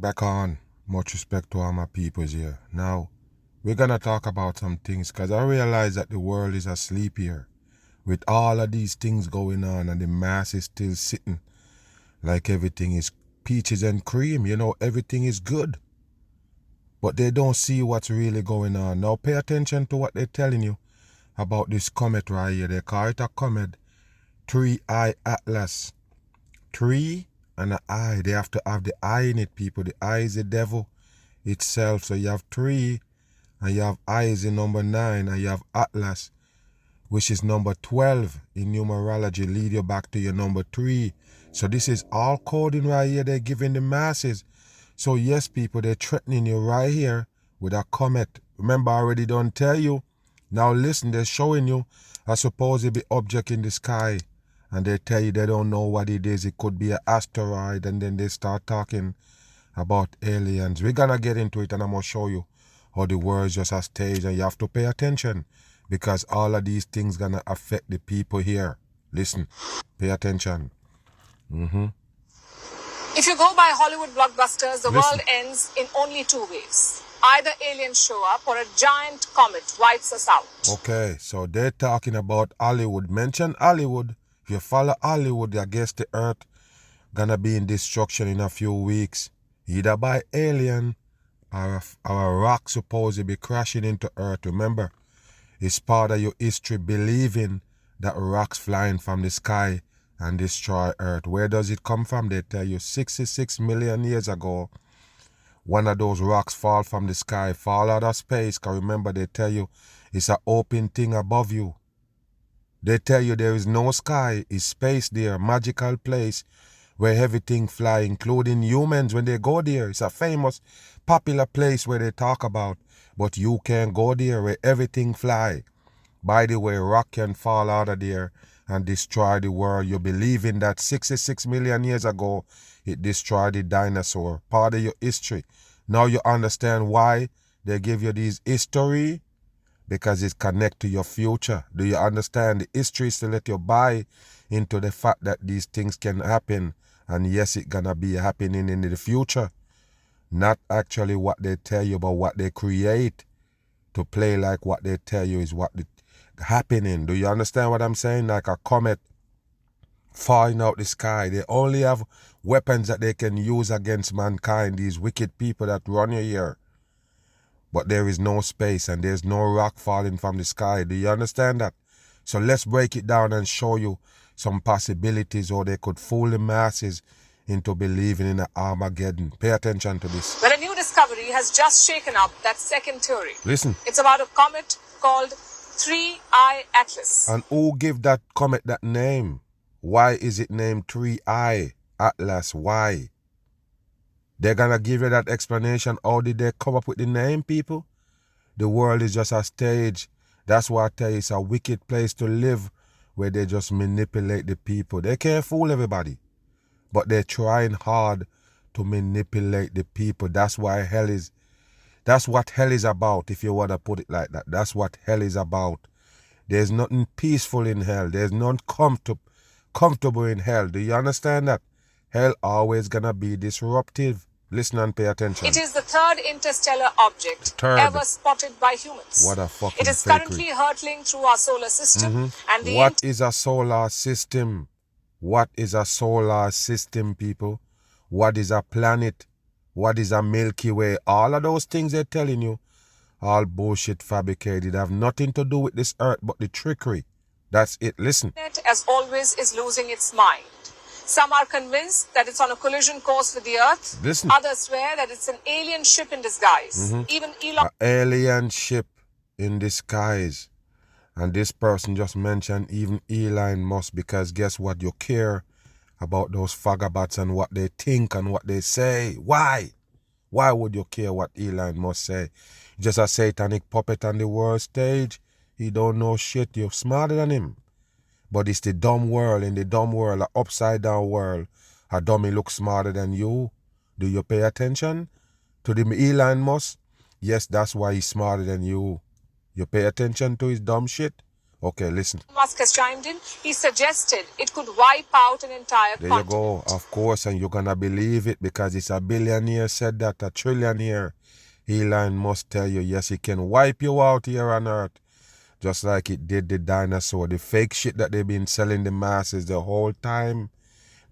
back on. Much respect to all my peoples here. Now, we're gonna talk about some things because I realize that the world is asleep here. With all of these things going on and the mass is still sitting like everything is peaches and cream, everything is good. But they don't see what's really going on. Now pay attention to what they're telling you about this comet right here. They call it a comet, 3I Atlas. 3 and an eye. They have to have the eye in it, people. The eye is the devil itself. So you have 3 and you have eyes in number 9 and you have Atlas, which is number 12 in numerology, lead you back to your number 3. So this is all coding right here they're giving the masses. So yes, people, they're threatening you right here with a comet. Remember, I already don't tell you. Now listen, they're showing you a supposed object in the sky. And they tell you they don't know what it is. It could be an asteroid. And then they start talking about aliens. We're going to get into it and I'm going to show you how the world's just a stage. And you have to pay attention because all of these things going to affect the people here. Listen, pay attention. If you go by Hollywood blockbusters, the world ends in only 2 ways. Either aliens show up or a giant comet wipes us out. Okay, so they're talking about Hollywood. Mention Hollywood. If you follow Hollywood, I guess the earth gonna be in destruction in a few weeks. Either by alien or a rock supposed to be crashing into earth. Remember, it's part of your history believing that rocks flying from the sky and destroy earth. Where does it come from? They tell you 66 million years ago, one of those rocks fall from the sky, fall out of space. Because remember, they tell you it's an open thing above you. They tell you there is no sky, it's space there, magical place where everything fly, including humans when they go there. It's a famous, popular place where they talk about, but you can't go there where everything fly. By the way, rock can fall out of there and destroy the world. You believe in that 66 million years ago, it destroyed the dinosaur, part of your history. Now you understand why they give you these history? Because it connects to your future. Do you understand? The history is to let you buy into the fact that these things can happen. And yes, it's going to be happening in the future. Not actually what they tell you, but what they create to play like what they tell you is what happening. Do you understand what I'm saying? Like a comet falling out the sky. They only have weapons that they can use against mankind, these wicked people that run you here. But there is no space and there's no rock falling from the sky. Do you understand that? So let's break it down and show you some possibilities or they could fool the masses into believing in an Armageddon. Pay attention to this. But a new discovery has just shaken up that second theory. Listen. It's about a comet called 3I Atlas. And who give that comet that name? Why is it named 3I Atlas? Why? They're going to give you that explanation. How did they come up with the name, people? The world is just a stage. That's why I tell you it's a wicked place to live where they just manipulate the people. They can't fool everybody. But they're trying hard to manipulate the people. That's what hell is about, if you want to put it like that. That's what hell is about. There's nothing peaceful in hell. There's none comfortable in hell. Do you understand that? Hell always going to be disruptive. Listen and pay attention. It is the third interstellar object ever spotted by humans. What a fucking It is currently hurtling through our solar system. And what is a solar system? What is a solar system, people? What is a planet? What is a Milky Way? All of those things they're telling you, all bullshit fabricated. Have nothing to do with this earth but the trickery. That's it. Listen. As always, is losing its mind. Some are convinced that it's on a collision course with the Earth. Listen. Others swear that it's an alien ship in disguise. Even Elon... An alien ship in disguise. And this person just mentioned even Elon Musk because guess what? You care about those vagabonds and what they think and what they say. Why? Why would you care what Elon Musk say? Just a satanic puppet on the world stage. He don't know shit. You're smarter than him. But it's the dumb world. In the dumb world, an upside down world, a dummy looks smarter than you. Do you pay attention to the Elon Musk? Yes, that's why he's smarter than you. You pay attention to his dumb shit? Okay, listen. Musk has chimed in. He suggested it could wipe out an entire There continent. you go. Of course, and you're gonna believe it because it's a billionaire said that, a trillionaire. Elon Musk tell you, yes, he can wipe you out here on Earth. Just like it did the dinosaur. The fake shit that they've been selling the masses the whole time.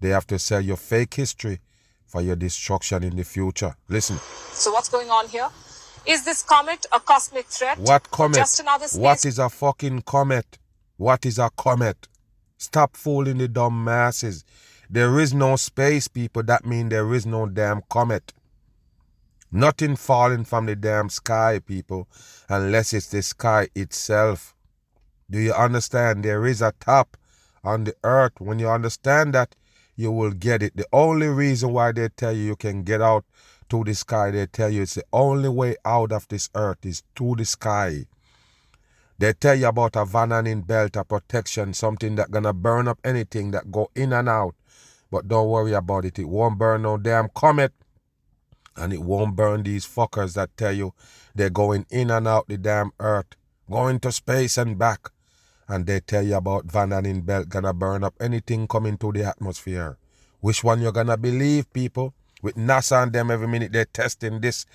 They have to sell your fake history for your destruction in the future. Listen. So what's going on here? Is this comet a cosmic threat? What Or comet? just another space? What is a fucking comet? What is a comet? Stop fooling the dumb masses. There is no space, people. That means there is no damn comet. Nothing falling from the damn sky, people, unless it's the sky itself. Do you understand? There is a top on the earth. When you understand that, you will get it. The only reason why they tell you can get out to the sky, they tell you it's the only way out of this earth is to the sky. They tell you about a Van Allen belt, a protection, something that gonna burn up anything that go in and out. But don't worry about it. It won't burn no damn comet. And it won't burn these fuckers that tell you they're going in and out the damn earth, going to space and back. And they tell you about Van Allen belt gonna burn up anything coming to the atmosphere. Which one you're gonna believe, people? With NASA and them every minute they're testing this.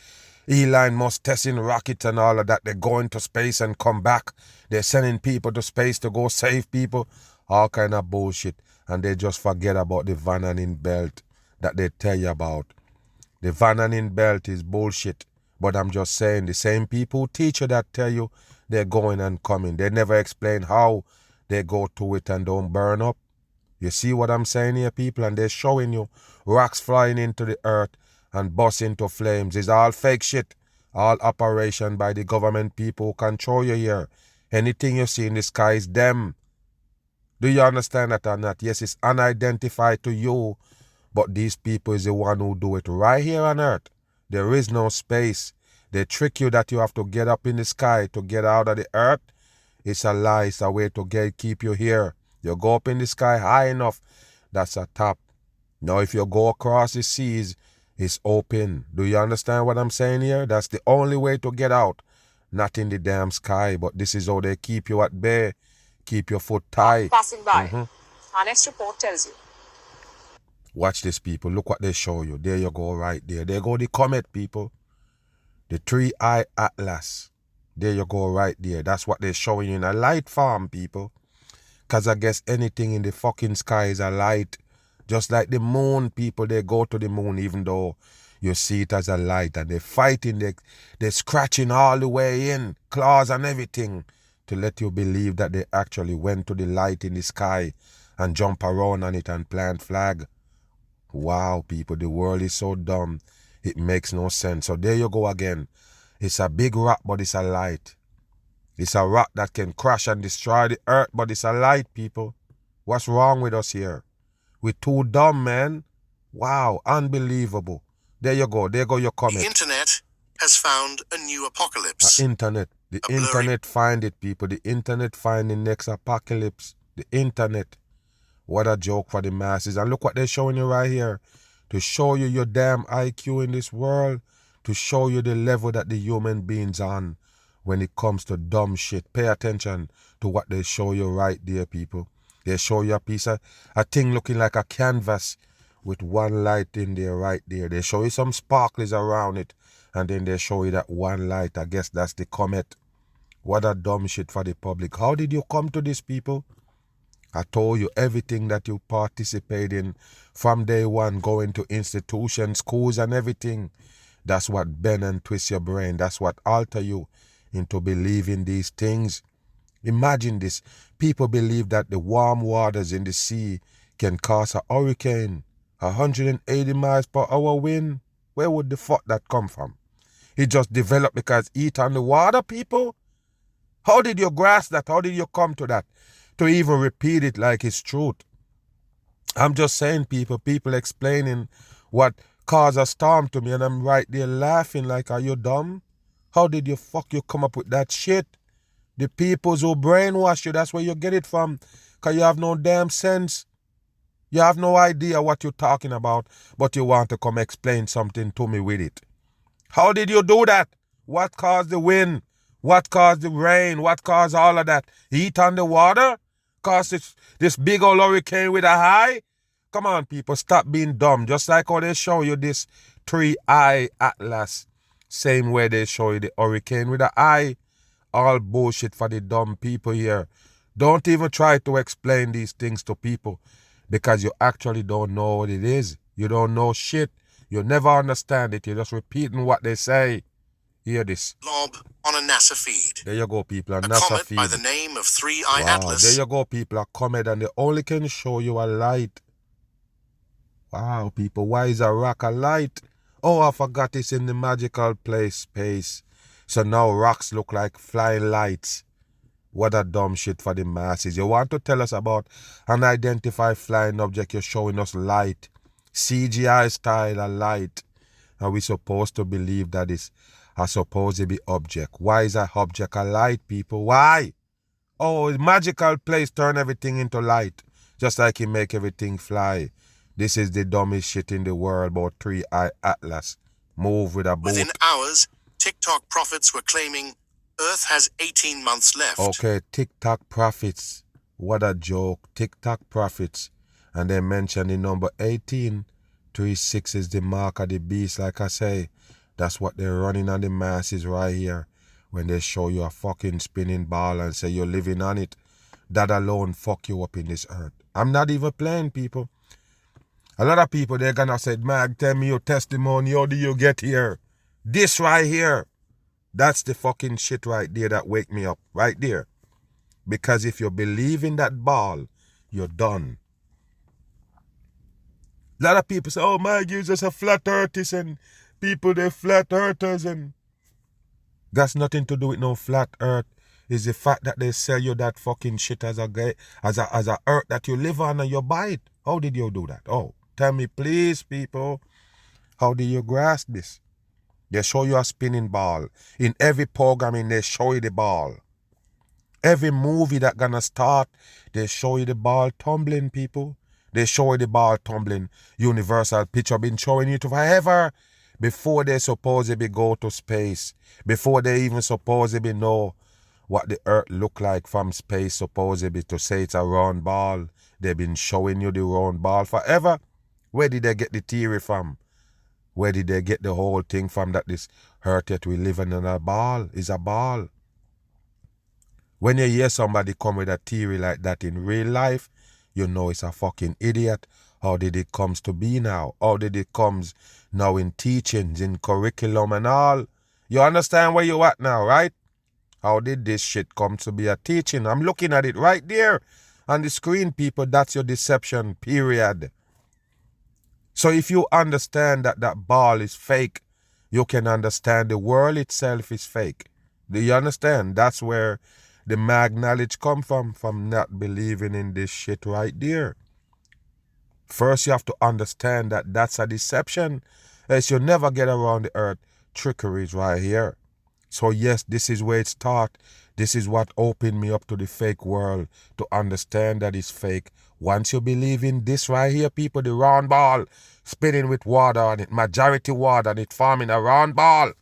Elon Musk testing rockets and all of that. They're going to space and come back. They're sending people to space to go save people. All kind of bullshit. And they just forget about the Van Allen belt that they tell you about. The Van Allen belt is bullshit. But I'm just saying, the same people who teach you that tell you they're going and coming. They never explain how they go to it and don't burn up. You see what I'm saying here, people? And they're showing you rocks flying into the earth and bust into flames. It's all fake shit. All operation by the government people who control you here. Anything you see in the sky is them. Do you understand that or not? Yes, it's unidentified to you. But these people is the one who do it right here on earth. There is no space. They trick you that you have to get up in the sky to get out of the earth. It's a lie. It's a way to keep you here. You go up in the sky high enough, that's a top. Now if you go across the seas, it's open. Do you understand what I'm saying here? That's the only way to get out. Not in the damn sky, but this is how they keep you at bay. Keep your foot tight. Passing by. Our next report tells you. Watch this, people. Look what they show you. There you go, right there. There go the comet, people. The 3-eye atlas. There you go, right there. That's what they're showing you in a light form, people. Because I guess anything in the fucking sky is a light. Just like the moon, people, they go to the moon even though you see it as a light. And they're fighting, they're scratching all the way in, claws and everything, to let you believe that they actually went to the light in the sky and jump around on it and plant flag. Wow, people, the world is so dumb. It makes no sense. So there you go again. It's a big rock, but it's a light. It's a rock that can crash and destroy the earth, but it's a light, people. What's wrong with us here? We're too dumb, man. Wow, unbelievable. There you go. There go your comment. The internet has found a new apocalypse. Internet. The internet find it, people. The internet find the next apocalypse. The internet. What a joke for the masses. And look what they're showing you right here. To show you your damn IQ in this world. To show you the level that the human beings on when it comes to dumb shit. Pay attention to what they show you right there, people. They show you a thing looking like a canvas with one light in there right there. They show you some sparkles around it. And then they show you that one light. I guess that's the comet. What a dumb shit for the public. How did you come to this, people? I told you everything that you participate in from day one, going to institutions, schools and everything. That's what bend and twist your brain. That's what alter you into believing these things. Imagine this. People believe that the warm waters in the sea can cause a hurricane. 180 miles per hour wind. Where would the fuck that come from? It just developed because heat on the water, people? How did you grasp that? How did you come to that? To even repeat it like it's truth. I'm just saying, people explaining what caused a storm to me, and I'm right there laughing like, are you dumb? How did you come up with that shit? The peoples who brainwash you, that's where you get it from. Because you have no damn sense. You have no idea what you're talking about, but you want to come explain something to me with it. How did you do that? What caused the wind? What caused the rain? What caused all of that? Heat on the water? Caused this big old hurricane with a high? Come on, people, stop being dumb. Just like how they show you this 3-eye atlas. Same way they show you the hurricane with an eye. All bullshit for the dumb people here. Don't even try to explain these things to people because you actually don't know what it is. You don't know shit. You never understand it. You're just repeating what they say. Hear this. Blob on a NASA feed. There you go, people. A A NASA comet feed. by the name of 3-eye Wow, Atlas. there you go, people. A comet, and they only can show you a light. Wow, people. Why is a rock a light? Oh, I forgot it's in the magical place, space. So now rocks look like flying lights. What a dumb shit for the masses. You want to tell us about an identified flying object, you're showing us light. CGI style a light. And we supposed to believe that it's a supposed be object. Why is a object a light, people? Why? Oh, a magical place turn everything into light. Just like he make everything fly. This is the dumbest shit in the world about 3-eye Atlas. Move with a boat. Within hours, TikTok prophets were claiming Earth has 18 months left. Okay, TikTok prophets. What a joke. TikTok prophets. And they mention the number 18. 36 is the mark of the beast, like I say. That's what they're running on the masses right here. When they show you a fucking spinning ball and say you're living on it. That alone fuck you up in this earth. I'm not even playing, people. A lot of people, they're gonna say, Mag, tell me your testimony. How do you get here? This right here. That's the fucking shit right there that wake me up. Right there. Because if you believe in that ball, you're done. A lot of people say, oh, Mag, you're just a flat earthist and people, they're flat earthers. And that's nothing to do with no flat earth. It's the fact that they sell you that fucking shit as a earth that you live on and you buy it. How did you do that? Oh, tell me, please, people. How do you grasp this? They show you a spinning ball. In every programming, they show you the ball. Every movie that gonna start, they show you the ball tumbling, people. They show you the ball tumbling. Universal Picture been showing you to forever. Before they supposedly go to space. Before they even supposedly know what the earth look like from space, supposedly to say it's a round ball. They've been showing you the round ball forever. Where did they get the theory from? Where did they get the whole thing from that this earth that we living in a ball is a ball? When you hear somebody come with a theory like that in real life, you know it's a fucking idiot. How did it comes to be now? How did it comes now in teachings, in curriculum and all? You understand where you at now, right? How did this shit come to be a teaching? I'm looking at it right there on the screen, people. That's your deception, period. So if you understand that that ball is fake, you can understand the world itself is fake. Do you understand? That's where the mag knowledge come from not believing in this shit right there. First, you have to understand that that's a deception. Else you'll never get around the earth. Trickery is right here. So yes, this is where it starts. This is what opened me up to the fake world, to understand that it's fake. Once you believe in this right here, people, the round ball, spinning with water on it, majority water, and it forming a round ball,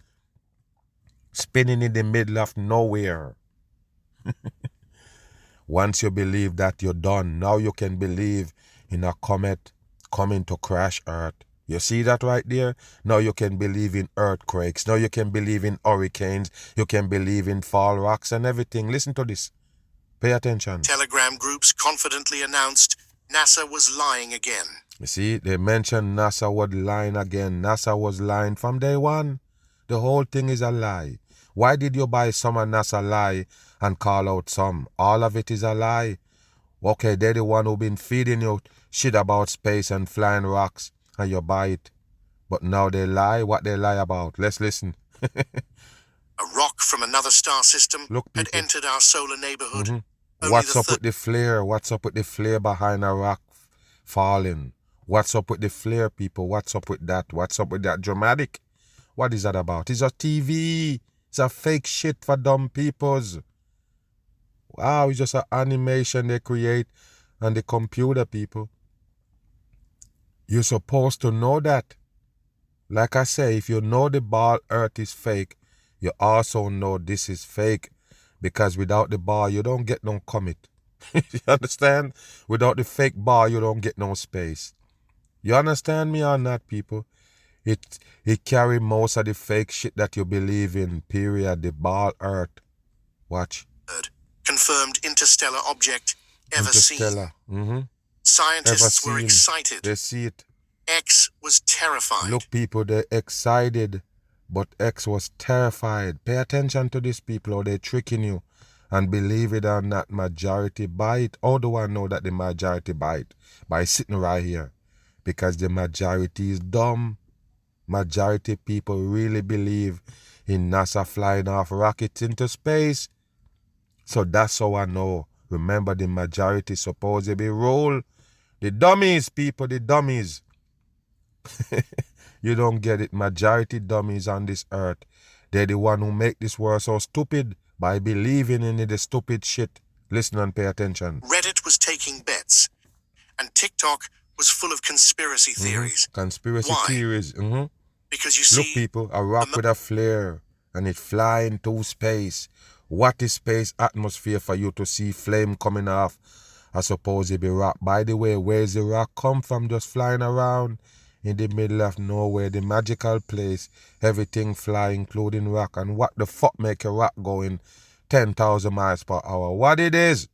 spinning in the middle of nowhere. Once you believe that, you're done. Now you can believe in a comet coming to crash Earth. You see that right there? Now you can believe in earthquakes. Now you can believe in hurricanes. You can believe in fall rocks and everything. Listen to this. Pay attention. Telegram groups confidently announced NASA was lying again. You see, they mentioned NASA was lying again. NASA was lying from day one. The whole thing is a lie. Why did you buy some of NASA lie and call out some? All of it is a lie. Okay, they're the one who been feeding you shit about space and flying rocks, and you buy it. But now they lie. What they lie about? Let's listen. A rock from another star system Look, had people. entered our solar neighborhood. Only What's the up with the flare? What's up with the flare behind a rock falling? What's up with the flare, people? What's up with that? What's up with that dramatic? What is that about? It's a TV. It's a fake shit for dumb peoples. Wow, it's just an animation they create on the computer, people. You're supposed to know that. Like I say, if you know the ball earth is fake, you also know this is fake, because without the bar, you don't get no comet. You understand? Without the fake bar, you don't get no space. You understand me or not, people? It carry most of the fake shit that you believe in, period. The ball earth. Watch. Confirmed interstellar object ever seen. Interstellar. Scientists were seen. excited. They see it. X was terrified. Look, people, they're excited, but X was terrified. Pay attention to these people, or they're tricking you. And believe it or not, majority bite. How do I know that the majority bite? By sitting right here. Because the majority is dumb. Majority people really believe in NASA flying off rockets into space. So that's how I know. Remember, the majority supposedly rule. The dummies, people, the dummies. You don't get it. Majority dummies on this earth. They're the one who make this world so stupid by believing in the stupid shit. Listen and pay attention. Reddit was taking bets, and TikTok was full of conspiracy theories. Conspiracy Why? theories. Because you see, Look, people, a rock with a flare and it fly into space. What is space atmosphere for you to see flame coming off? I suppose it be rock. By the way, where's the rock come from? Just flying around in the middle of nowhere, the magical place. Everything fly, including rock. And what the fuck make a rock going 10,000 miles per hour? What it is?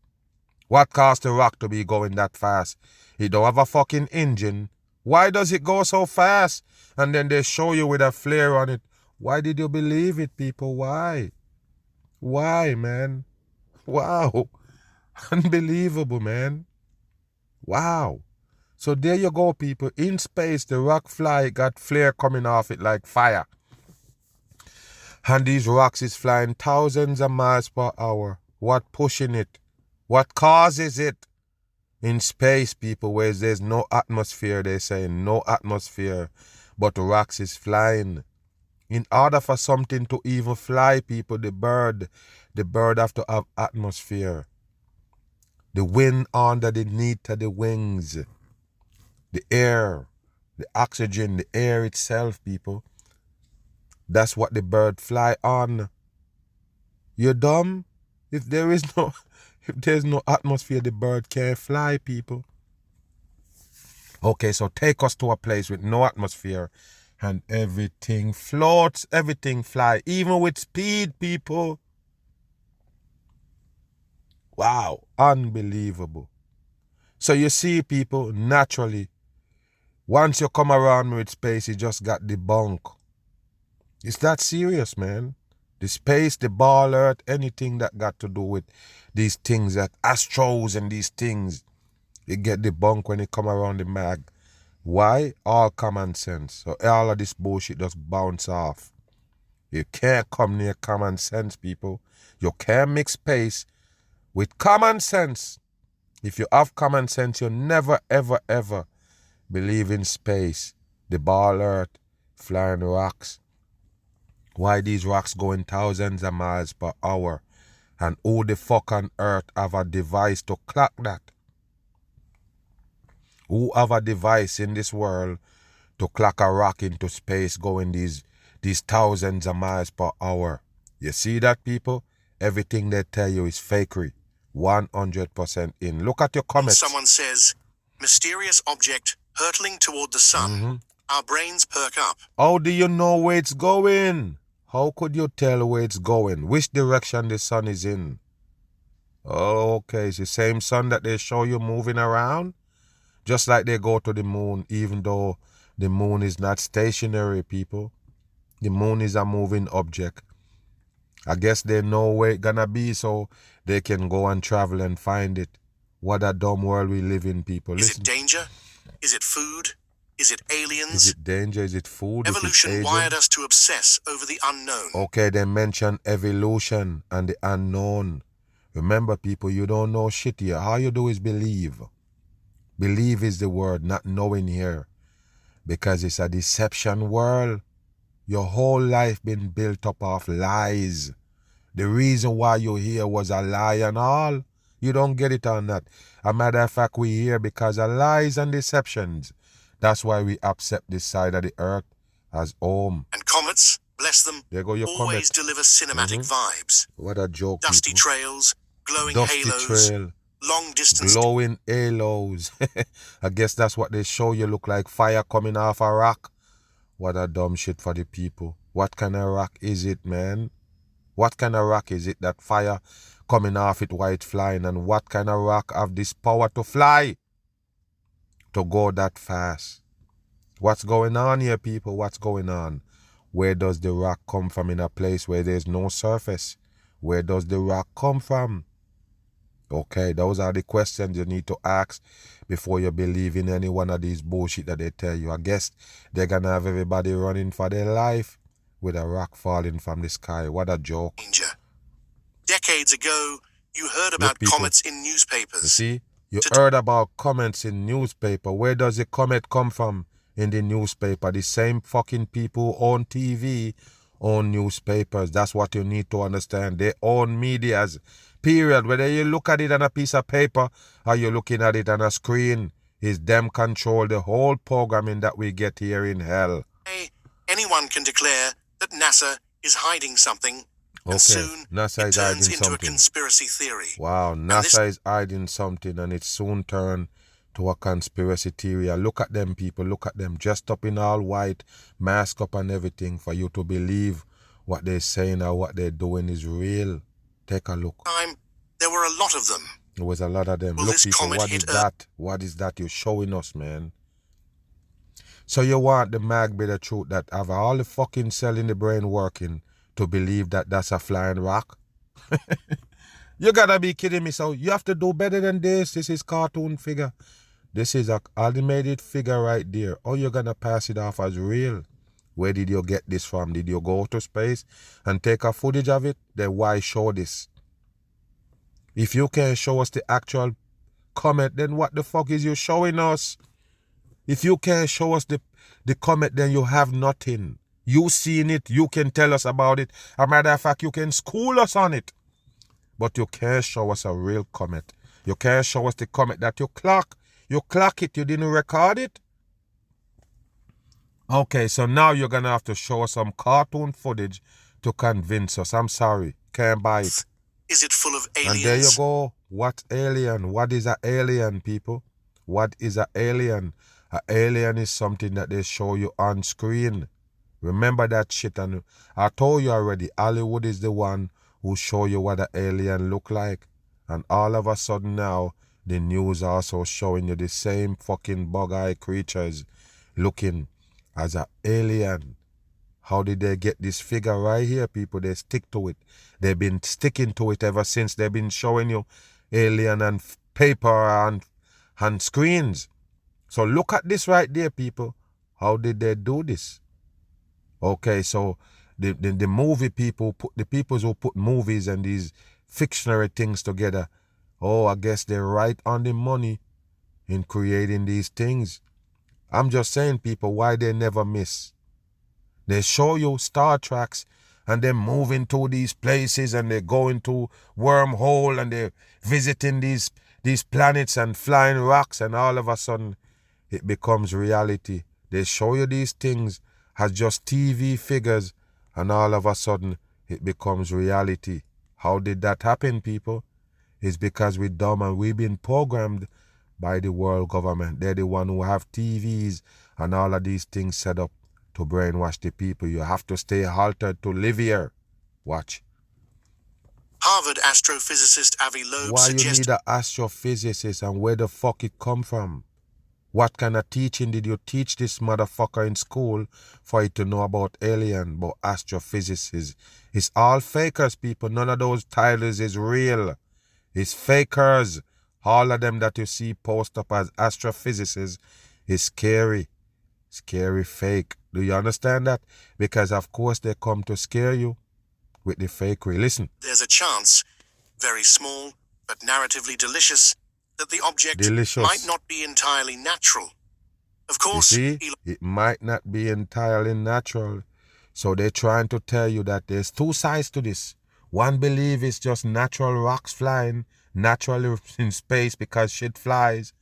What caused the rock to be going that fast? It don't have a fucking engine. Why does it go so fast? And then they show you with a flare on it. Why did you believe it, people? Why? Why, man? Wow. Unbelievable, man. Wow. So there you go, people. In space, the rock fly got flare coming off it like fire. And these rocks is flying thousands of miles per hour. What pushing it? What causes it? In space, people, where there's no atmosphere, they say no atmosphere, but rocks is flying. In order for something to even fly, people, the bird have to have atmosphere. The wind underneath of the wings. The air, the oxygen, the air itself, people. That's what the bird fly on. You're dumb? If there's no atmosphere, the bird can't fly, people. Okay, so take us to a place with no atmosphere and everything floats, everything fly, even with speed, people. Wow, unbelievable. So you see, people, naturally, once you come around with space, you just got the bunk. It's that serious, man. The space, the ball earth, anything that got to do with these things, that astros and these things, you get the bunk when you come around the mag. Why? All common sense. So all of this bullshit just bounce off. You can't come near common sense, people. You can't mix space with common sense. If you have common sense, you never, ever, ever believe in space, the ball earth, flying rocks. Why these rocks going thousands of miles per hour? And who the fuck on earth have a device to clock that? Who have a device in this world to clock a rock into space going these thousands of miles per hour? You see that, people? Everything they tell you is fakery. 100% in. Look at your comments. Someone says, mysterious object hurtling toward the sun. Our brains perk up. How do you know where it's going? How could you tell where it's going? Which direction the sun is in? Oh, okay. It's the same sun that they show you moving around? Just like they go to the moon, even though the moon is not stationary, people. The moon is a moving object. I guess they know where it's gonna be, so they can go and travel and find it. What a dumb world we live in, people. Is Listen. it danger? Is it food? Is it aliens? Is it danger? Is it food? Evolution Is it wired us to obsess over the unknown. Okay, they mention evolution and the unknown. Remember, people, you don't know shit here. All you do is believe. Believe is the word, not knowing here. Because it's a deception world. Your whole life been built up of lies. The reason why you're here was a lie and all. You don't get it or not. A matter of fact, we're here because of lies and deceptions. That's why we accept this side of the earth as home. And comets, bless bless them, There go your always comet. deliver cinematic vibes. What a joke, Dusty people. trails, glowing Dusty halos, trail. long distance. Glowing halos. I guess that's what they show you. Look like fire coming off a rock. What a dumb shit for the people. What kind of rock is it, man? What kind of rock is it that fire coming off it while it's flying? And what kind of rock have this power to fly? To go that fast? What's going on here, people? What's going on? Where does the rock come from in a place where there's no surface? Where does the rock come from? Okay, those are the questions you need to ask before you believe in any one of these bullshit that they tell you. I guess they're gonna have everybody running for their life with a rock falling from the sky. What a joke. Danger. Decades ago, you heard about people. comets in newspapers. You see? You heard about comets in newspaper. Where does the comet come from in the newspaper? The same fucking people who own TV own newspapers. That's what you need to understand. They own medias. Period. Whether you look at it on a piece of paper or you're looking at it on a screen, is them control the whole programming that we get here in hell. Anyone can declare that NASA is hiding something, Okay, and soon NASA it is turns hiding into a something. conspiracy theory. Wow, NASA is hiding something and it soon turned to a conspiracy theory. Look at them, people. Look at them dressed up in all white, mask up and everything for you to believe what they're saying or what they're doing is real. Take a look. There were a lot of them. There was a lot of them. Will Look, this people, comet what is hit Earth? that? What is that you're showing us, man? So you want the mag be the truth that have all the fucking cell in the brain working to believe that that's a flying rock? You gotta be kidding me. So you have to do better than this. This is cartoon figure. This is a animated figure right there. Or you're gonna pass it off as real. Where did you get this from? Did you go to space and take a footage of it? Then why show this? If you can't show us the actual comet, then what the fuck is you showing us? If you can't show us the comet, then you have nothing. You seen it, you can tell us about it. As a matter of fact, you can school us on it. But you can't show us a real comet. You can't show us the comet that you clock. You clock it, you didn't record it. Okay, so now you're going to have to show us some cartoon footage to convince us. I'm sorry, can't buy it. Is it full of aliens? And there you go. What alien? What is an alien, people? What is an alien? An alien is something that they show you on screen. Remember that shit. And I told you already, Hollywood is the one who show you what an alien look like. And all of a sudden now, the news also showing you the same fucking bug-eyed creatures looking as an alien. How did they get this figure right here, people? They stick to it. They've been sticking to it ever since. They've been showing you alien and paper and screens. So look at this right there, people. How did they do this? Okay, so the movie people, the people who put movies and these fictionary things together, oh, I guess they're right on the money in creating these things. I'm just saying, people, why they never miss. They show you Star Treks and they're moving to these places and they're going to wormhole and they're visiting these planets and flying rocks, and all of a sudden it becomes reality. They show you these things as just TV figures and all of a sudden it becomes reality. How did that happen, people? It's because we're dumb and we've been programmed by the world government. They're the one who have TVs and all of these things set up to brainwash the people. You have to stay haltered to live here. Watch. Harvard astrophysicist Avi Loeb Why you suggested need an astrophysicist and where the fuck it come from? What kind of teaching did you teach this motherfucker in school for it to know about alien, about astrophysicists? It's all fakers, people. None of those titles is real. It's fakers. All of them that you see post up as astrophysicists is scary. Scary fake. Do you understand that? Because of course they come to scare you with the fakery. Listen. there's a chance, very small but narratively delicious, that the object Delicious. might not be entirely natural. Of You course, see, it might not be entirely natural. So they're trying to tell you that there's two sides to this. One believe it's just natural rocks flying naturally in space because shit flies.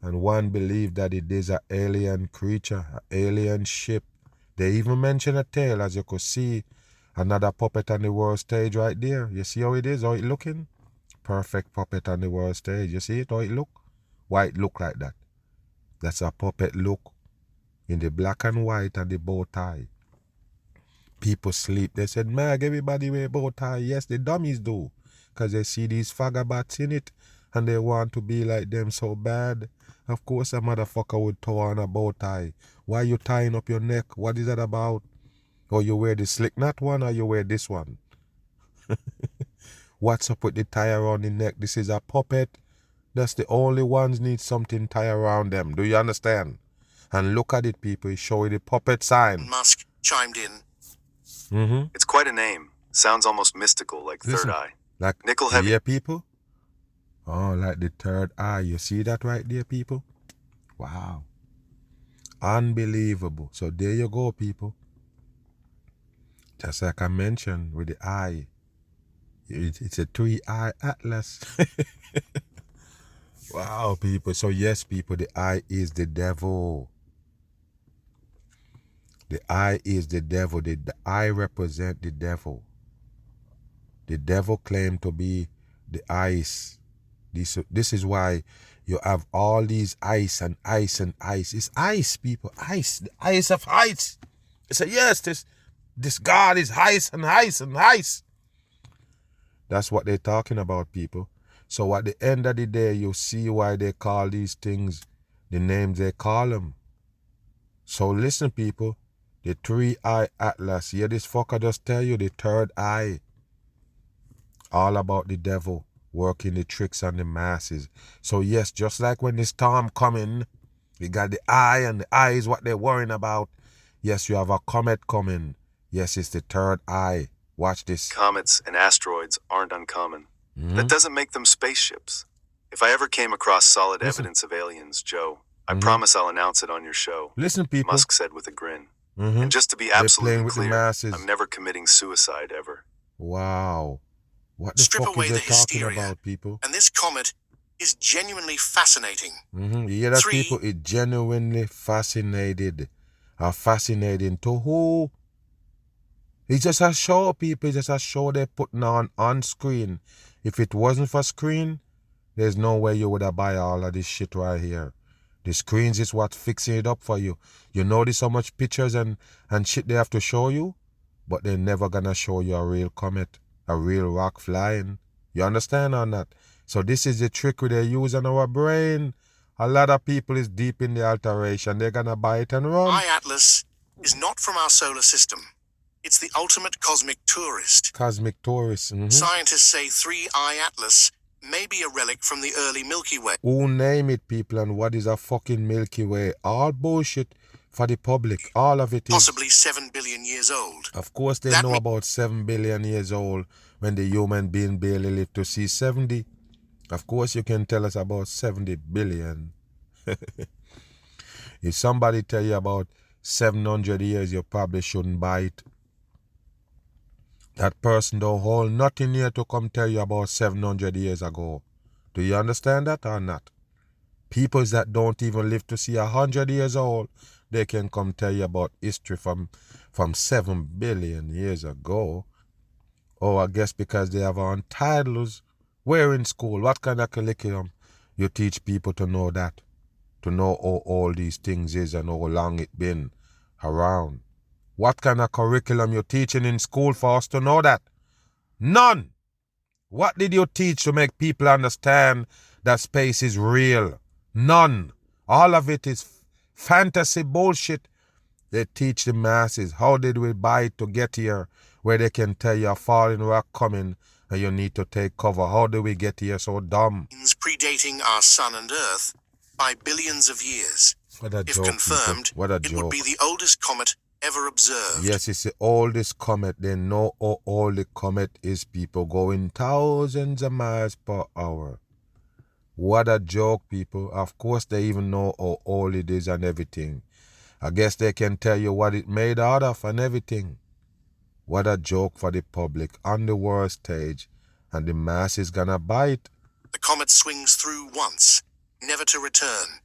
And one believe that it is an alien creature, an alien ship They even mention a tail, as you could see. Another puppet on the world stage right there. You see how it is, how it looking? Perfect puppet on the world stage. You see it, how it look? Why it look like that? That's a puppet look in the black and white and the bow tie. People sleep. They said, Mag, everybody wear bow tie. Yes, the dummies do. Because they see these fagabats in it and they want to be like them so bad. Of course a motherfucker would throw on a bow tie. Why you tying up your neck? What is that about? Or you wear the slick knot one or you wear this one? What's up with the tie around the neck? This is a puppet. That's the only ones need something tie around them. Do you understand? And look at it, people. It's showing the puppet sign. Musk chimed in. It's quite a name. Sounds almost mystical, like Listen, Third Eye. Like, Nickel heavy. Yeah, people? Oh, like the third eye. You see that right there, people? Wow. Unbelievable. So there you go, people. Just like I mentioned with the eye. It's a 3-eye atlas. Wow, people. So yes, people, the eye is the devil. The eye is the devil. The eye represents the devil. The devil claimed to be the ice. This is why you have all these ice and ice and ice. It's ice, people. Ice. The ice of ice. They say, yes, this God is ice and ice and ice. That's what they're talking about, people. So at the end of the day, you see why they call these things the names they call them. So listen, people. The 3-eye atlas. Yeah, this fucker just tell you the third eye. All about the devil working the tricks on the masses. So yes, just like when the storm coming, we got the eye, and the eye is what they're worrying about. Yes, you have a comet coming. Yes, it's the third eye. Watch this. Comets and asteroids aren't uncommon. That doesn't make them spaceships. If I ever came across solid evidence of aliens, Joe, I promise I'll announce it on your show. Listen, people. Musk said with a grin. And just to be absolutely with the clear, masses. I'm never committing suicide ever. Wow. What the Strip fuck away is the they talking hysteria, about, people? and this comet is genuinely fascinating. You hear that, 3. people? It genuinely fascinating to who? It's just a show, people. It's just a show they're putting on screen. If it wasn't for screen, there's no way you would have buy all of this shit right here. The screens is what's fixing it up for you. You notice how much pictures and shit they have to show you, but they're never gonna show you a real comet, a real rock flying. You understand or not? So this is the trick they use on our brain. A lot of people is deep in the alteration. They're gonna buy it and run. I-Atlas is not from our solar system. It's the ultimate cosmic tourist. Cosmic tourist. Scientists say 3I-Atlas may be a relic from the early Milky Way. Who name it, people, and what is a fucking Milky Way? All bullshit for the public. All of it is. Possibly 7 billion years old. Of course they That know me- about 7 billion years old when the human being barely lived to see 70. Of course you can tell us about 70 billion. If somebody tell you about 700 years, you probably shouldn't buy it. That person don't hold nothing here to come tell you about 700 years ago. Do you understand that or not? People that don't even live to see 100 years old, they can come tell you about history from 7 billion years ago. Oh, I guess because they have on titles. Where in school? What kind of curriculum you teach people to know that? To know how all these things is and how long it been around. What kind of curriculum you're teaching in school for us to know that? None. What did you teach to make people understand that space is real? None. All of it is fantasy bullshit. They teach the masses. How did we buy it to get here where they can tell you a falling rock coming and you need to take cover? How do we get here so dumb? Predating our sun and earth by billions of years. What a If joke, confirmed, people. What a it joke. would be the oldest comet ever observed. Yes, it's the oldest comet. They know how old the comet is, people, going thousands of miles per hour. What a joke, people. Of course, they even know how old it is and everything. I guess they can tell you what it made out of and everything. What a joke for the public on the world stage. And the mass is gonna buy it. The comet swings through once, never to return.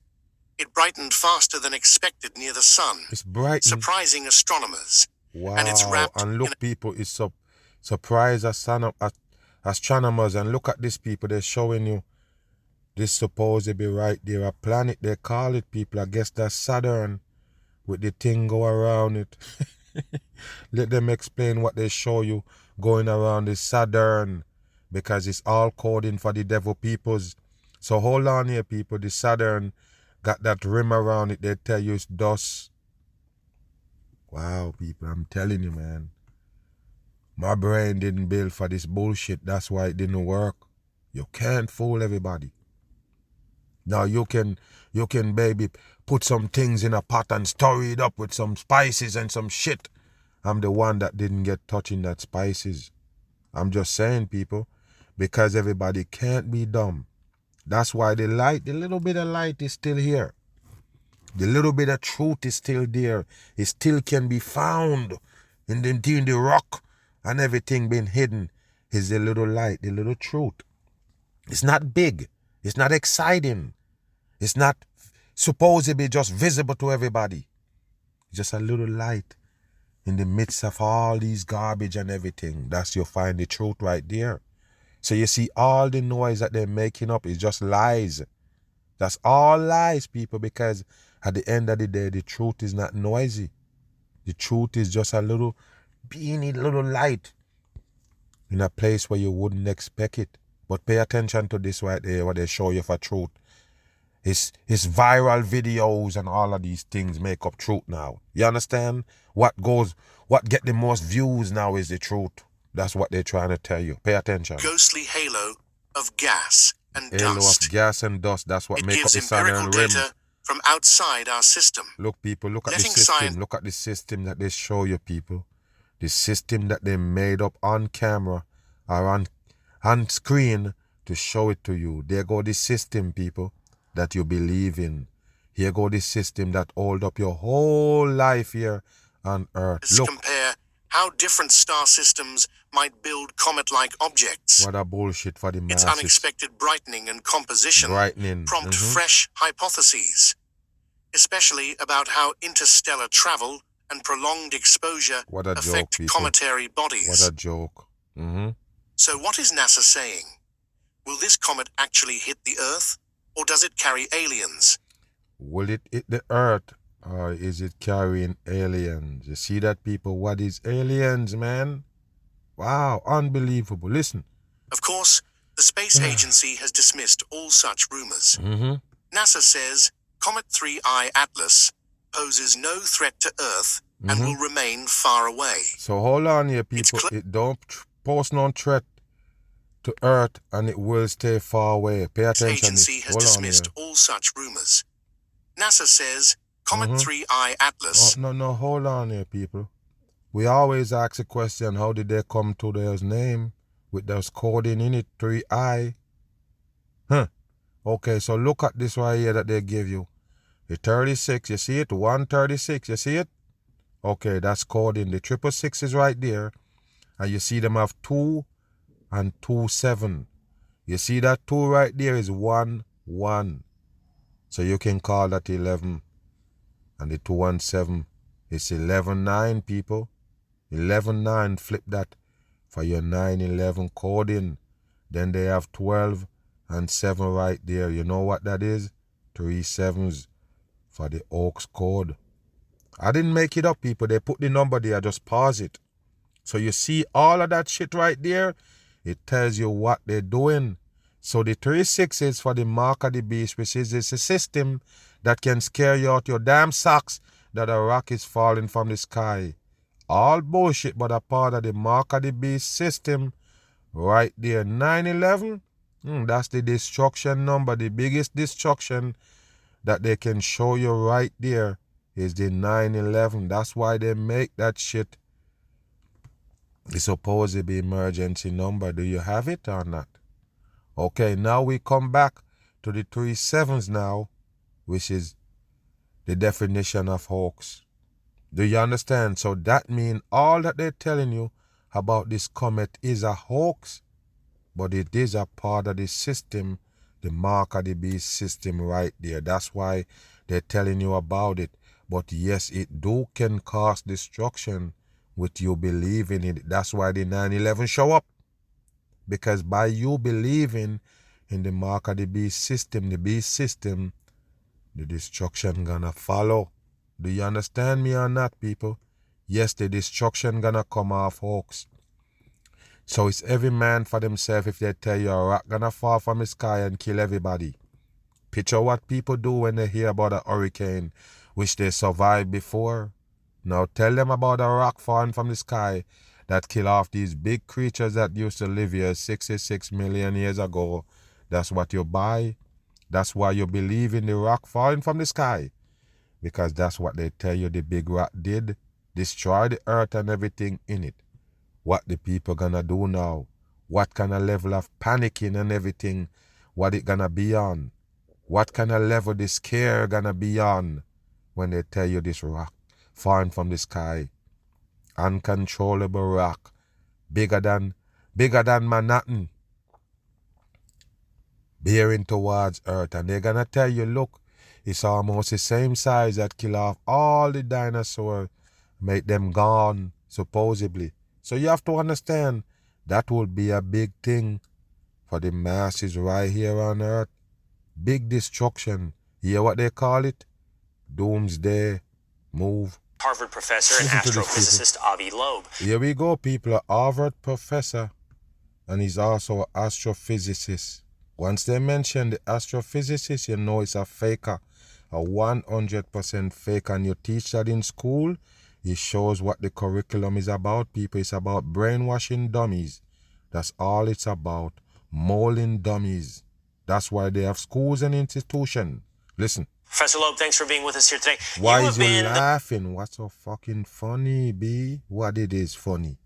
It brightened faster than expected near the sun, It's bright. surprising astronomers. Wow. And it's wrapped And in look, people, it's surprise astronomers. And look at this, people. They're showing you this supposed to be right there. A planet, they call it, people. I guess that's Saturn with the thing go around it. Let them explain what they show you going around the Saturn, because it's all coding for the devil peoples. So hold on here, people. The Saturn got that rim around it. They tell you it's dust. Wow, people, I'm telling you, man. My brain didn't build for this bullshit. That's why it didn't work. You can't fool everybody. Now you can, baby, put some things in a pot and stir it up with some spices and some shit. I'm the one that didn't get touching that spices. I'm just saying, people, because everybody can't be dumb. That's why the light, the little bit of light is still here. The little bit of truth is still there. It still can be found in the rock, and everything being hidden is the little light, the little truth. It's not big. It's not exciting. It's not supposed to be just visible to everybody. It's just a little light in the midst of all these garbage and everything. That's you find the truth right there. So you see, all the noise that they're making up is just lies. That's all lies, people, because at the end of the day, the truth is not noisy. The truth is just a little beanie, little light in a place where you wouldn't expect it. But pay attention to this right there, what they show you for truth. It's viral videos and all of these things make up truth now. You understand? What get the most views now is the truth. That's what they're trying to tell you. Pay attention. Ghostly halo of gas and Halo dust. of gas and dust. That's what It make up gives the Saturn empirical rim. data from outside our system. Look, people, look at the Letting system. science- Look at the system that they show you, people. The system that they made up on camera or on screen to show it to you. There go the system, people, that you believe in. Here go the system that hold up your whole life here on Earth. Let's Look, compare how different star systems might build comet-like objects. what a bullshit for the Its masses. unexpected brightening and composition Brightening. prompt Mhm. fresh hypotheses, especially about how interstellar travel and prolonged exposure What a joke, affect people. cometary bodies. What a joke. So what is NASA saying? Will this comet actually hit the Earth, or does it carry aliens? Will it hit the Earth, or is it carrying aliens? You see that, people? What is aliens, man? Wow, unbelievable. Listen. Of course, the space agency has dismissed all such rumors. NASA says Comet 3I Atlas poses no threat to Earth and will remain far away. So hold on here, It's people. It don't pose no threat to Earth, and it will stay far away. Pay The attention. agency has Hold on dismissed here. all such rumors. NASA says Comet 3I Atlas. Oh, no, hold on here, people. We always ask the question, how did they come to their name with those coding in it, 3I? Okay, so look at this right here that they give you. The 36, you see it? 136, you see it? Okay, that's coding. The 666 is right there. And you see them have 2 and 27. You see that 2 right there is 1, 1. So you can call that 11. And the 2 and 7 is 11, 9, people. 11, 9, flip that for your 911 coding. Then they have 12 and 7 right there. You know what that is? 3 7s for the Oaks code. I didn't make it up, people. They put the number there. Just pause it. So you see all of that shit right there? It tells you what they're doing. So the 36 is for the mark of the beast, which is a system that can scare you out your damn socks that a rock is falling from the sky. All bullshit, but a part of the mark of the beast system right there. 911, that's the destruction number. The biggest destruction that they can show you right there is the 911. That's why they make that shit. It's supposed to be emergency number. Do you have it or not? Okay, now we come back to the 3 7s now, which is the definition of hoax. Do you understand? So that means all that they're telling you about this comet is a hoax, but it is a part of the system, the mark of the beast system right there. That's why They're telling you about it. But yes, it can cause destruction with you believing it. That's why the 9/11 show up. Because by you believing in the mark of the beast system, the destruction gonna follow. Do you understand me or not, people? Yes, the destruction gonna come off, folks. So it's every man for themselves if they tell you a rock gonna fall from the sky and kill everybody. Picture what people do when they hear about a hurricane, which they survived before. Now tell them about a rock falling from the sky that kill off these big creatures that used to live here 66 million years ago. That's what you buy. That's why you believe in the rock falling from the sky. Because that's what they tell you the big rock did. Destroy the earth and everything in it. What the people gonna do now? What kind of level of panicking and everything? What it gonna be on? What kind of level the scare gonna be on when they tell you this rock falling from the sky? Uncontrollable rock. Bigger than Manhattan. Bearing towards earth. And they're gonna tell you, look, it's almost the same size that kill off all the dinosaurs, make them gone, supposedly. So you have to understand, that will be a big thing for the masses right here on earth. Big destruction. You hear what they call it? Doomsday move. Harvard professor and astrophysicist Avi Loeb. Here we go, people. A Harvard professor, and he's also an astrophysicist. Once they mention the astrophysicist, you know it's a faker. A 100% fake. And you teach that in school, it shows what the curriculum is about, people. It's about brainwashing dummies. That's all it's about. Molding dummies. That's why they have schools and institutions. Listen. Professor Loeb, thanks for being with us here today. Why is you laughing? What's so fucking funny, B? What it is funny?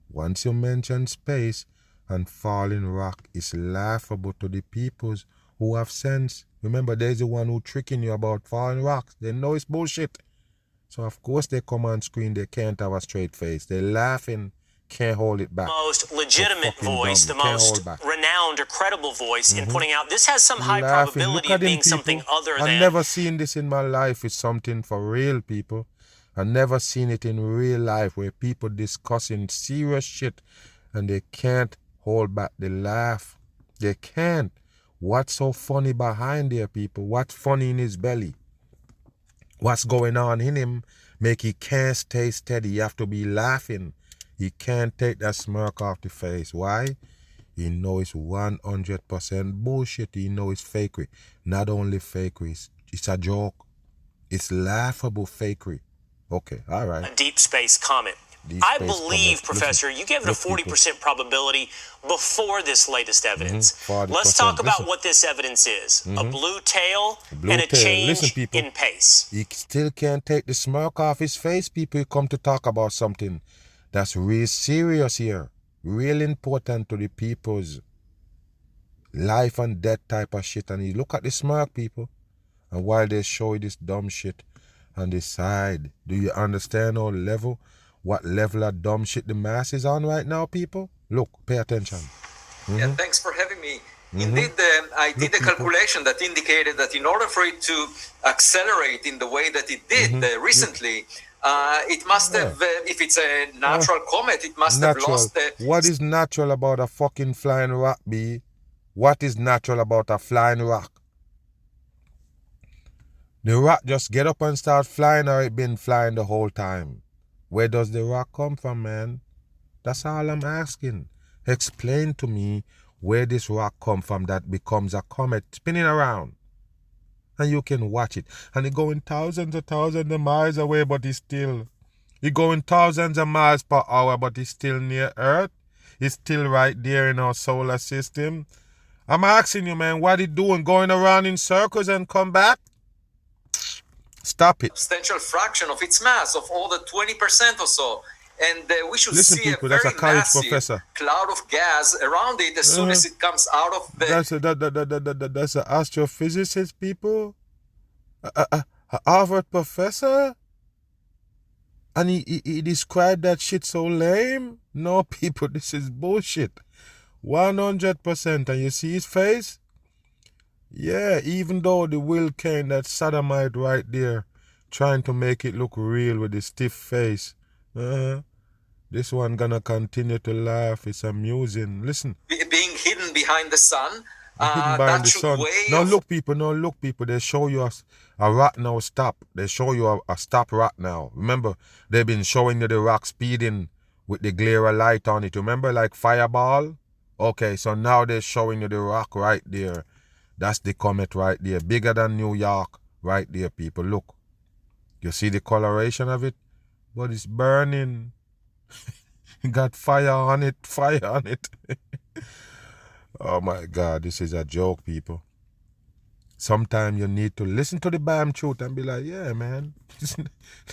Once you mention space and falling rock, it's laughable to the peoples who have sense. Remember, there's the one who tricking you about falling rocks. They know it's bullshit. So of course they come on screen, they can't have a straight face. They're laughing, can't hold it back. Most legitimate voice, the most renowned or credible voice in pointing out this has some high probability of being something other than. I've never seen this in my life. It's something for real, people. I've never seen it in real life where people discussing serious shit and they can't hold back the laugh. They can't. What's so funny behind there, people? What's funny in his belly? What's going on in him make he can't stay steady? You have to be laughing. He can't take that smirk off the face. Why? He knows it's 100% bullshit. He knows it's fakery. Not only fakery, it's a joke. It's laughable fakery. Okay, all right. A deep space comet. I believe, Professor, you gave it a 40% probability before this latest evidence. Let's talk about what this evidence is. A blue tail and a change in pace. He still can't take the smirk off his face, people. You come to talk about something that's real serious here. Real important to the people's life and death type of shit. And you look at the smirk, people. And while they show you this dumb shit on the side, do you understand our level? What level of dumb shit the mass is on right now, people? Look, pay attention. Yeah, thanks for having me. Indeed, I did a calculation that indicated that in order for it to accelerate in the way that it did recently, it must have, if it's a natural comet, it must have lost... What is natural about a fucking flying rock, B? What is natural about a flying rock? The rock just get up and start flying, or it been flying the whole time? Where does the rock come from, man? That's all I'm asking. Explain to me where this rock come from that becomes a comet spinning around. And you can watch it. And it's going thousands of miles away, but it's still... It's going thousands of miles per hour, but it's still near Earth. It's still right there in our solar system. I'm asking you, man, what it doing? Going around in circles and come back? Stop it. Substantial fraction of its mass, of all the 20% or so. And we should Listen, see people, a very that's a college massive professor. Cloud of gas around it as soon as it comes out of the... That's an astrophysicist, people? A Harvard professor? And he described that shit so lame? No, people, this is bullshit. 100%. And you see his face? Yeah, even though the Will Kane, that sodomite right there, trying to make it look real with the stiff face. This one gonna continue to laugh. It's amusing. Listen. Being hidden behind the sun. Hidden behind That the should sun. weigh Now of look, people. They show you a rat now stop. They show you a stop rat now. Remember, they've been showing you the rock speeding with the glare of light on it. Remember, like Fireball? Okay, so now they're showing you the rock right there. That's the comet right there. Bigger than New York right there, people. Look. You see the coloration of it? But it's burning. Got fire on it. Oh my God, this is a joke, people. Sometimes you need to listen to the damn truth and be like, yeah, man,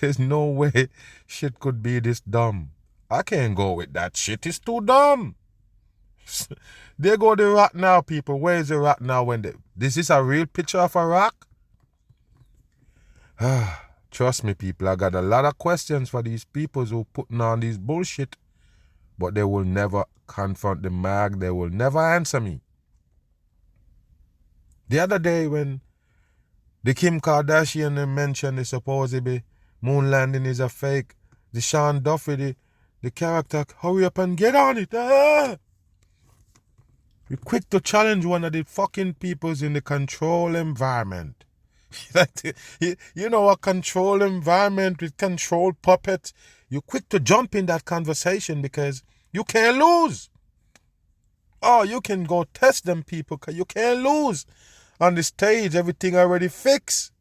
there's no way shit could be this dumb. I can't go with that shit. It's too dumb. There go the rock now, people. Where is the rock now? This is a real picture of a rock? Trust me, people, I got a lot of questions for these people who putting on these bullshit, but they will never confront the mag. They will never answer me. The other day when the Kim Kardashian mentioned the supposedly moon landing is a fake, the Sean Duffy, the character, hurry up and get on it. You're quick to challenge one of the fucking peoples in the control environment. You know, a control environment with control puppets. You're quick to jump in that conversation because you can't lose. Oh, you can go test them people because you can't lose. On the stage, everything already fixed.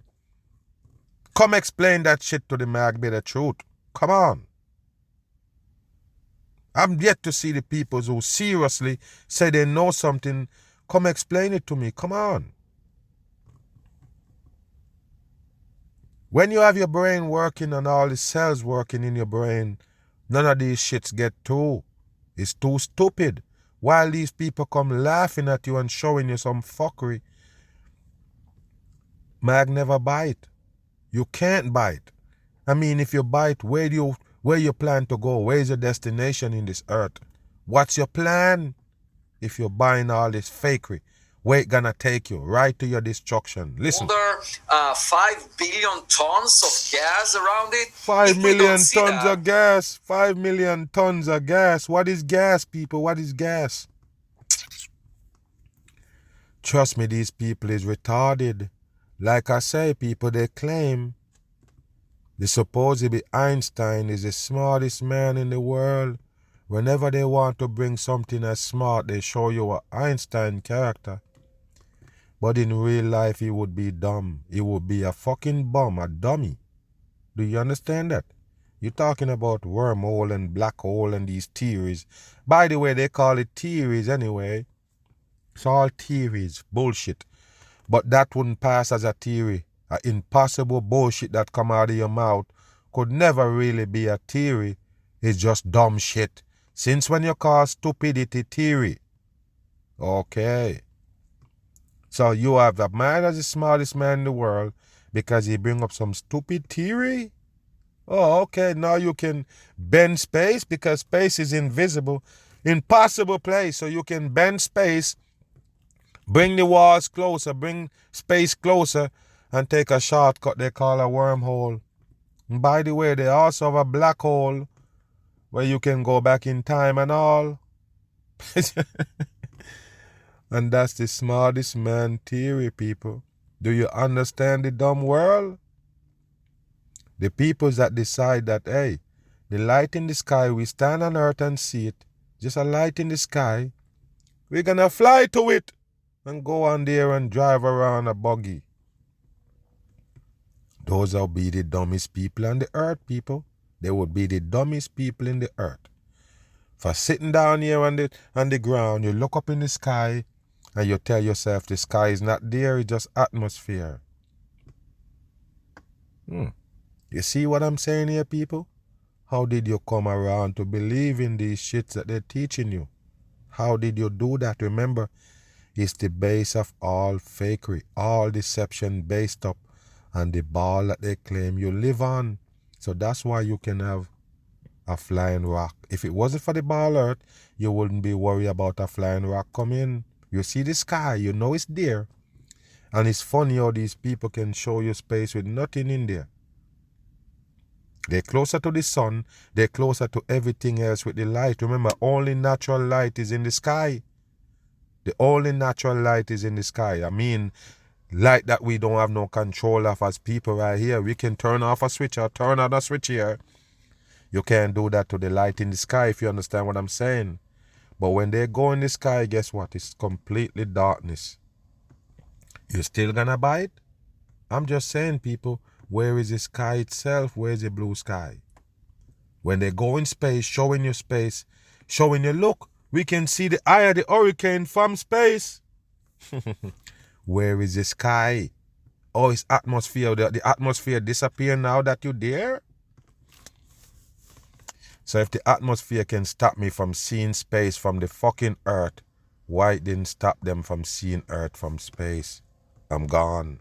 Come explain that shit to the mag, be the truth. Come on. I'm yet to see the people who seriously say they know something. Come explain it to me. Come on. When you have your brain working and all the cells working in your brain, none of these shits get through. It's too stupid. While these people come laughing at you and showing you some fuckery, mag never bite. You can't bite. I mean, if you bite, where you plan to go? Where's your destination in this earth? What's your plan? If you're buying all this fakery, where it gonna take you? Right to your destruction. Listen. 5 billion tons of gas around it. 5 million tons of gas. 5 million tons of gas. What is gas, people? What is gas? Trust me, these people is retarded. Like I say, people, they claim the supposedly Einstein is the smartest man in the world. Whenever they want to bring something as smart, they show you an Einstein character. But in real life, he would be dumb. He would be a fucking bum, a dummy. Do you understand that? You're talking about wormhole and black hole and these theories. By the way, they call it theories anyway. It's all theories, bullshit. But that wouldn't pass as a theory. An impossible bullshit that come out of your mouth could never really be a theory. It's just dumb shit. Since when you call stupidity theory? Okay. So you have the man as the smartest man in the world because he bring up some stupid theory? Oh, okay. Now you can bend space because space is invisible. Impossible place. So you can bend space, bring the walls closer, bring space closer, and take a shortcut they call a wormhole. And by the way, they also have a black hole where you can go back in time and all. And that's the smartest man theory, people. Do you understand the dumb world? The peoples that decide that, hey, the light in the sky, we stand on earth and see it, just a light in the sky, we're gonna fly to it and go on there and drive around a buggy. Those will be the dumbest people on the earth, people. They would be the dumbest people in the earth. For sitting down here on the ground, you look up in the sky and you tell yourself the sky is not there, it's just atmosphere. You see what I'm saying here, people? How did you come around to believe in these shits that they're teaching you? How did you do that? Remember, it's the base of all fakery, all deception based up on the ball that they claim you live on. So that's why you can have a flying rock. If it wasn't for the ball earth, you wouldn't be worried about a flying rock coming. You see the sky, you know it's there. And it's funny how these people can show you space with nothing in there. They're closer to the sun. They're closer to everything else with the light. Remember, only natural light is in the sky. The only natural light is in the sky. I mean, light that we don't have no control of as people right here. We can turn off a switch or turn on a switch here. You can't do that to the light in the sky, if you understand what I'm saying. But when they go in the sky, guess what? It's completely darkness. You still gonna buy it? I'm just saying, people, where is the sky itself? Where is the blue sky? When they go in space, showing you, look, we can see the eye of the hurricane from space. Where is the sky? Oh, it's atmosphere. The atmosphere disappear now that you're there? So if the atmosphere can stop me from seeing space from the fucking earth, why it didn't stop them from seeing earth from space? I'm gone.